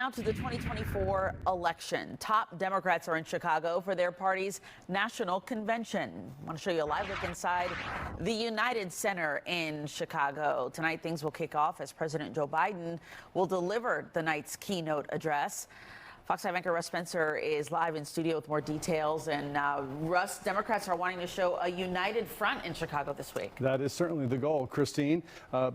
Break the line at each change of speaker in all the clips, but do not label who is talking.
Now to the 2024 election. Top Democrats are in Chicago for their party's national convention. I want to show you a live look inside the United Center in Chicago. Tonight, things will kick off as President Joe Biden will deliver the night's keynote address. Fox 5 anchor Russ Spencer is live in studio with more details. And Russ, Democrats are wanting to show a united front in Chicago this week.
That is certainly the goal, Christine.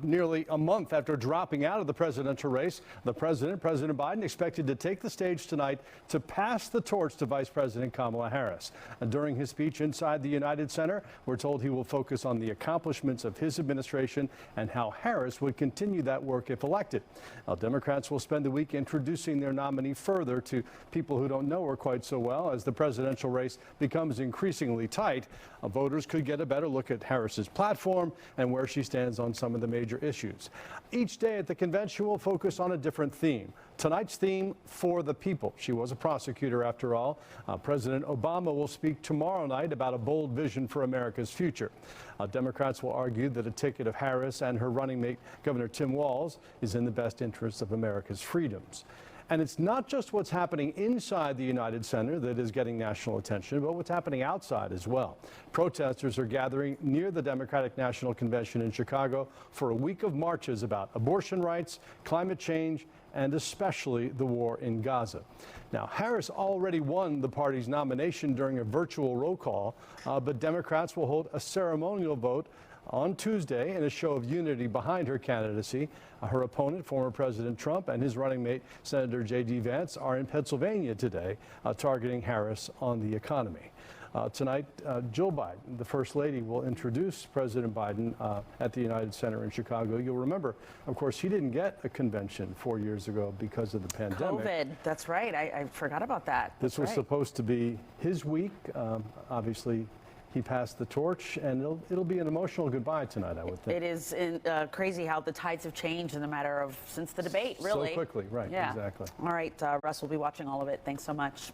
Nearly a month after dropping out of the presidential race, President Biden, expected to take the stage tonight to pass the torch to Vice President Kamala Harris. And during his speech inside the United Center, we're told he will focus on the accomplishments of his administration and how Harris would continue that work if elected. Now, Democrats will spend the week introducing their nominee further to people who don't know her quite so well. As the presidential race becomes increasingly tight, voters could get a better look at Harris's platform and where she stands on some of the major issues. Each day at the convention will focus on a different theme. Tonight's theme, for the people. She was a prosecutor after all. President Obama will speak tomorrow night about a bold vision for America's future. Democrats will argue that a ticket of Harris and her running mate, Governor Tim Walz, is in the best interest of America's freedoms. And it's not just what's happening inside the United Center that is getting national attention, but what's happening outside as well. Protesters are gathering near the Democratic National Convention in Chicago for a week of marches about abortion rights, climate change, and especially the war in Gaza. Now, Harris already won the party's nomination during a virtual roll call, but Democrats will hold a ceremonial vote on Tuesday in a show of unity behind her candidacy. Her opponent, former President Trump, and his running mate, Senator J.D. Vance, are in Pennsylvania today, targeting Harris on the economy. Tonight, Jill Biden, the First Lady, will introduce President Biden at the United Center in Chicago. You'll remember, of course, he didn't get a convention 4 years ago because of the pandemic.
COVID, that's right. I forgot about that.
This was supposed to be his week. Obviously, he passed the torch, and it'll be an emotional goodbye tonight, I would think.
It is crazy how the tides have changed in the matter of since the debate, really.
So quickly, right,
yeah.
Exactly.
All right, Russ, we'll be watching all of it. Thanks so much.